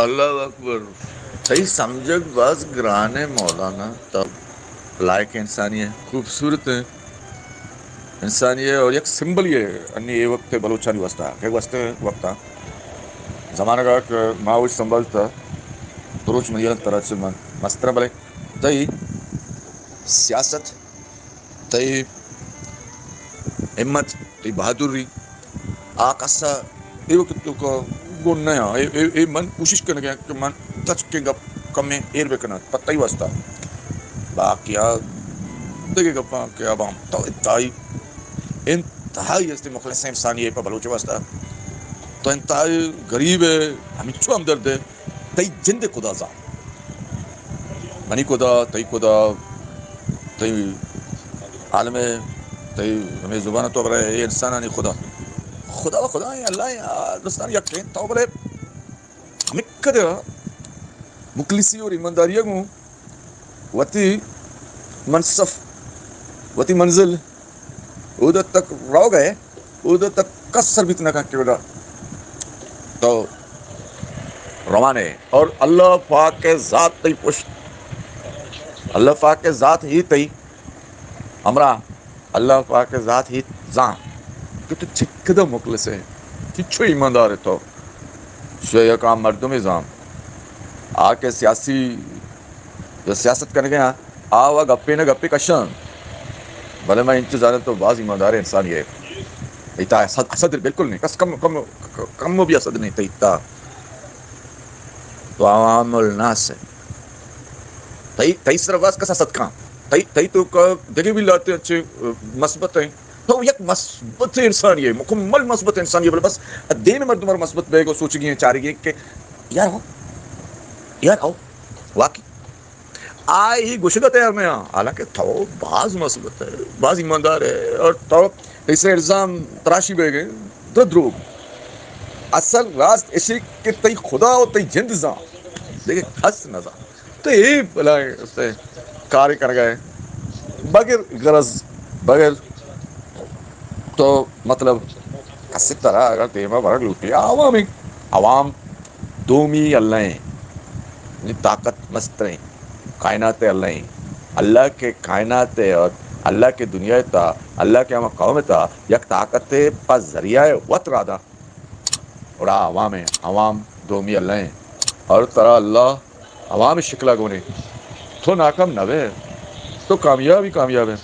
اللہ اکبر. صحیح سمجھک بس گرانے مولانا تب لائق انسانی ہے خوبصورت ہے انسانی ہے اور یک سمبل یہ انی یہ وقت بلوچانی وستا کہ وقت زمانہ کا کہ ماوش سنبھلتا تروچ مدین طرح سے مستر بلے تئی سیاست تئی ہمت تئی بہادری آکاسا یہ گو نیا یہ من کوشش کرنے گیا کہ من تچ کے گپ کمیں ایر بکنا پتہ ہی واسطہ باقی دیکھے گپا کہ اب ہم تو انتہائی اس مخلص انسانی ہے پہ بلوچ واسطہ تو انتہائی غریب ہے ہمیں چھو ہمدرد ہے تئی جند خدا زا منی خدا تئی عالم تئی ہمیں زبان تو برے یہ انسان نہیں خدا و خدا اللہ دستان یقین تو بولے ہمیں کد مخلصی اور ایمانداری کو وتی منصف وتی منزل ادھر تک رو گئے ادھر تک کسر بھی اتنا کہ تو روانے اور اللہ پاک کے ذات تی پشت اللہ پاک کے ذات ہی تی ہمراہ اللہ پاک کے ذات ہی زاں کہ تو چکد مخلص ہے کچھو ایماندار ہے تو شویہ کام مردم زام آ کے سیاسی جو سیاست کرنے گیا آوا گپی نے گپی کشن بھلے میں انچو جانے تو بعض ایماندار انسان یہ ایتا اسد بالکل نہیں کس کم بھی اسد نہیں تیتا تو عوام الناس ہے تیسرا باز کسا صدقہ تئی تو دیکھے بھی لاتے اچھے مثبت ہیں تو یک مثبت انسانی ہے مکمل مثبت انسانی ہے بولے بس دین مرد مر مثبت بے کو سوچ گئی ہیں چاہ رہی ہے کہ یار آؤ واقعی آئی گشدت ہے میں حالانکہ تو بعض مثبت ہے بعض ایماندار ہے اور تو اسے الزام تراشی بے گئے تو دروگ اصل راست اسی کہ تی خدا و تی جند زاں دیکھیں ہس نہ زاں تو یہی بلائے اس سے کاری کر گئے بغیر غرض بغیر تو مطلب کسی طرح اگر دیما برگ لوٹی عوام دومی اللہ طاقت مستریں کائنات اللہ اللہ کے کائنات اور اللہ کے دنیا تا اللہ کے ہم قوم تا یک طاقت پا ذریعہ وط رادا اڑا عوام دومی اللہ ہیں اور طرح اللہ عوام شکلہ گونے تو ناکام نہ ہے تو کامیاب ہے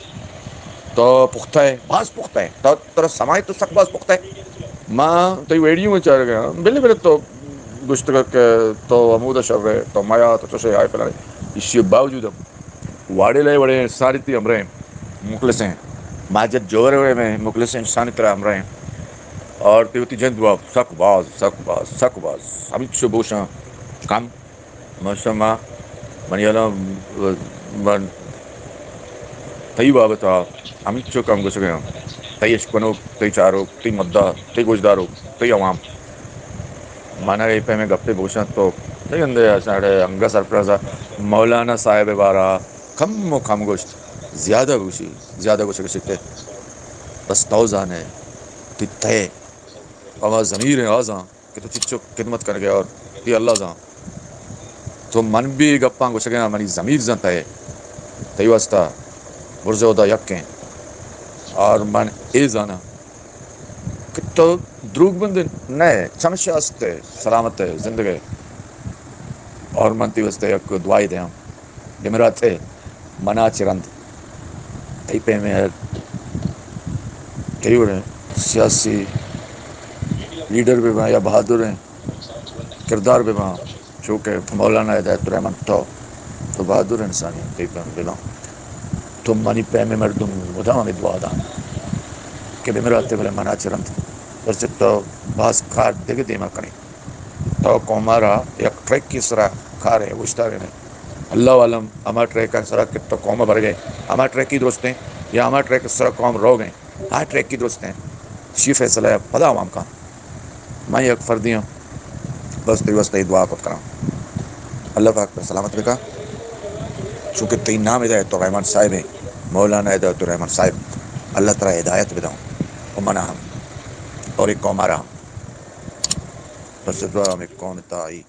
تو پختہ ہے بعض پختہ ہے تو طرح سمائے تو سک بعض پختہ ہے ماں تو ویڈیو میں چاہ گیا بلے تو گشت کر کے تو عمود شر ہے تو مایا تو چشے آئے پہ اس کے باوجود ہم واڑے لائے بڑے ساری تھی ہمرے مخلص ہیں ماجد جوہر ہوئے میں مخلص انسانی طرح ہمرے ہیں اور تیوتی جند باب سک باز ہم شبوشاں کم ماشاءاللہ منی من تی بابتا ہم چو کم گس گیا تی اشکنو تی چارو تی مدہ تی گوشدارو تی عوام مانا گئی پہ میں گپتے بوشاں تو تی اندے ساڑھے انگا سرپرازہ مولانا صاحب بارہ کم گوشت زیادہ گوشت سکتے بس توزان ہے تی تے آواز ضمیر ہے آزاں کہ تو چچو خدمت کر گیا اور تی اللہ زاں تو من بھی گپاں گوشت گیا منی ضمیر زاں تے تی واسطہ برزو دا یکیں اور من اے زانا کہ تو دروگ بند نئے چمشہ استے سلامت ہے زندگی اور منتی واسطے یک دعائی دیں ہم جمعرات ہے منا چرند تی پہ میں ہے کئی بڑے سیاسی لیڈر بھی وہاں یا بہادر ہیں کردار بھی وہاں چونکہ مولانا ہدایت الرحمن تو بہادر انسانی کئی پہ ہم بلاؤں تم منی پہ میں مردم ادھاؤں میں دعا داں کہ بھی میرا بلے منا چرند ورچہ تو باز کھار دیکھ دیما کریں تو کومارا یک ٹریک کی سرح کھا رہے وشتا رہے اللہ علم ہمارا ٹریک کا سرح کتنا قوم بھر گئے ہمارا ٹریک کی درست ہیں یا ہمارا ٹریک سرح قوم رو گئے ہر ٹریک کی درست ہیں شی فیصلہ ہے پدا عوام کا میں یک فردی ہوں بس تی واسطے دعا کت کرا اللہ پاک پر سلامت بکا چونکہ تین نام ہدایت الرحمن صاحب ہیں مولانا ہدایت الرحمن صاحب اللہ تعالی ہدایت بداؤں امنا ہم اور ایک قوم آرہا بس الدعاء میں کون تا آئی